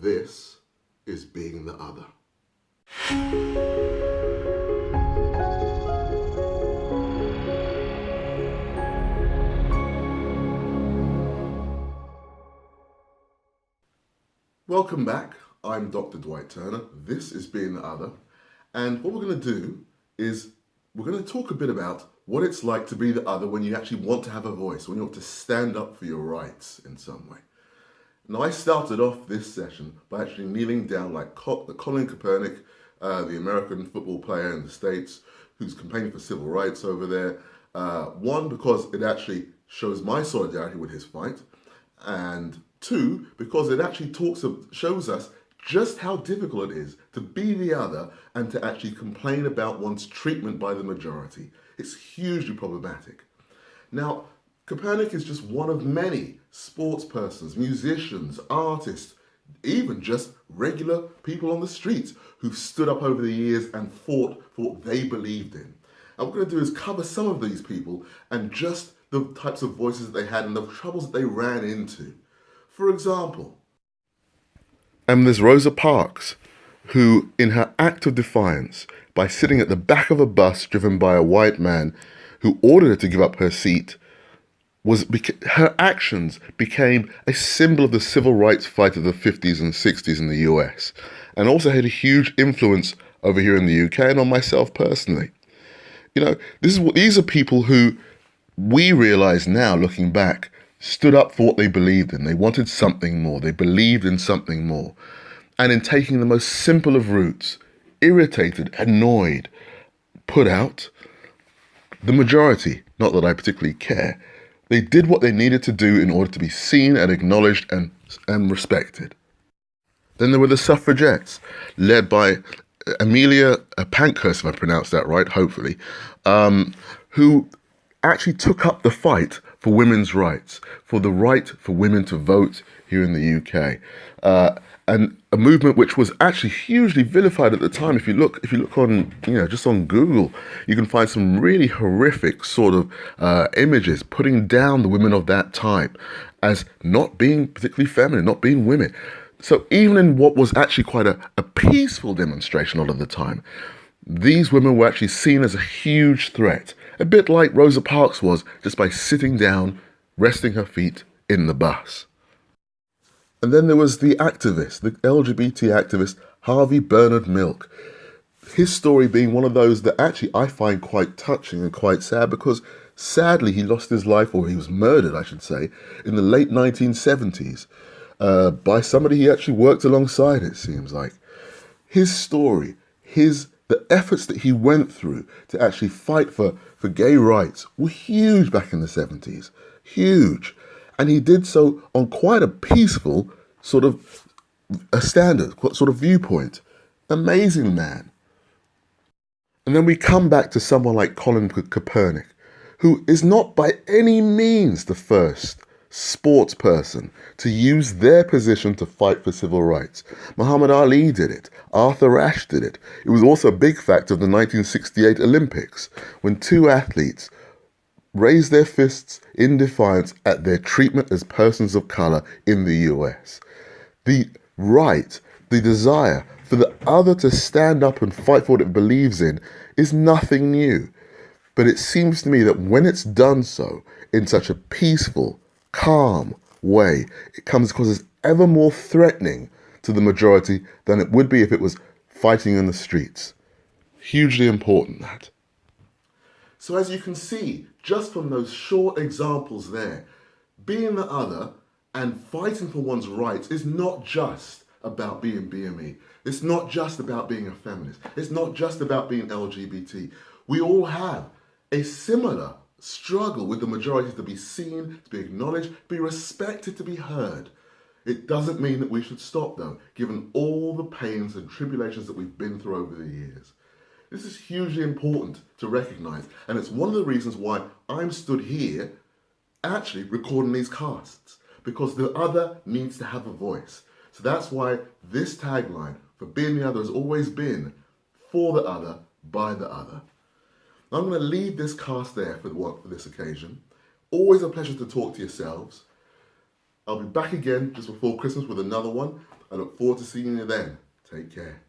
This is Being the Other. Welcome back. I'm Dr. Dwight Turner. This is Being the Other. And what we're going to do is we're going to talk a bit about what it's like to be the other when you actually want to have a voice, when you want to stand up for your rights in some way. Now, I started off this session by actually kneeling down like Colin Kaepernick, the American football player in the States, who's campaigning for civil rights over there. One, because it actually shows my solidarity with his fight, and two, because it actually shows us just how difficult it is to be the other and to actually complain about one's treatment by the majority. It's hugely problematic. Now, Kaepernick is just one of many sports persons, musicians, artists, even just regular people on the streets who've stood up over the years and fought for what they believed in. And what we're going to do is cover some of these people and just the types of voices that they had and the troubles that they ran into. For example, there's Rosa Parks, who, in her act of defiance, by sitting at the back of a bus driven by a white man who ordered her to give up her seat, her actions became a symbol of the civil rights fight of the 50s and 60s in the US, and also had a huge influence over here in the UK and on myself personally. You know, these are people who we realize now, looking back, stood up for what they believed in. They wanted something more. They believed in something more. And in taking the most simple of routes, irritated, annoyed, put out, the majority, not that I particularly care, they did what they needed to do in order to be seen and acknowledged and respected. Then there were the suffragettes, led by Amelia Pankhurst, if I pronounced that right, hopefully, who actually took up the fight for women's rights, for the right for women to vote here in the UK. And a movement which was actually hugely vilified at the time. If you look on, just on Google, you can find some really horrific sort of images putting down the women of that time as not being particularly feminine, not being women. So even in what was actually quite a peaceful demonstration a lot of the time, these women were actually seen as a huge threat, a bit like Rosa Parks was, just by sitting down, resting her feet in the bus. And then there was the activist, the LGBT activist, Harvey Bernard Milk. His story being one of those that actually I find quite touching and quite sad, because sadly he lost his life, or he was murdered, I should say, in the late 1970s by somebody he actually worked alongside, it seems like. His story, the efforts that he went through to actually fight for gay rights were huge back in the 70s. Huge. And he did so on quite a peaceful sort of a standard, sort of viewpoint. Amazing man. And then we come back to someone like Colin Kaepernick, who is not by any means the first sports person to use their position to fight for civil rights. Muhammad Ali did it. Arthur Ashe did it. It was also a big factor of the 1968 Olympics, when two athletes raised their fists in defiance at their treatment as persons of color in the US. The right, the desire for the other to stand up and fight for what it believes in is nothing new. But it seems to me that when it's done so in such a peaceful, calm way, it comes across as ever more threatening to the majority than it would be if it was fighting in the streets. Hugely important, that. So as you can see, just from those short examples there, being the other and fighting for one's rights is not just about being BME. It's not just about being a feminist. It's not just about being LGBT. We all have a similar struggle with the majority to be seen, to be acknowledged, to be respected, to be heard. It doesn't mean that we should stop, though, given all the pains and tribulations that we've been through over the years. This is hugely important to recognise, and it's one of the reasons why I'm stood here actually recording these casts, because the other needs to have a voice. So that's why this tagline for Being the Other has always been for the other, by the other. I'm going to leave this cast there for this occasion. Always a pleasure to talk to yourselves. I'll be back again just before Christmas with another one. I look forward to seeing you then. Take care.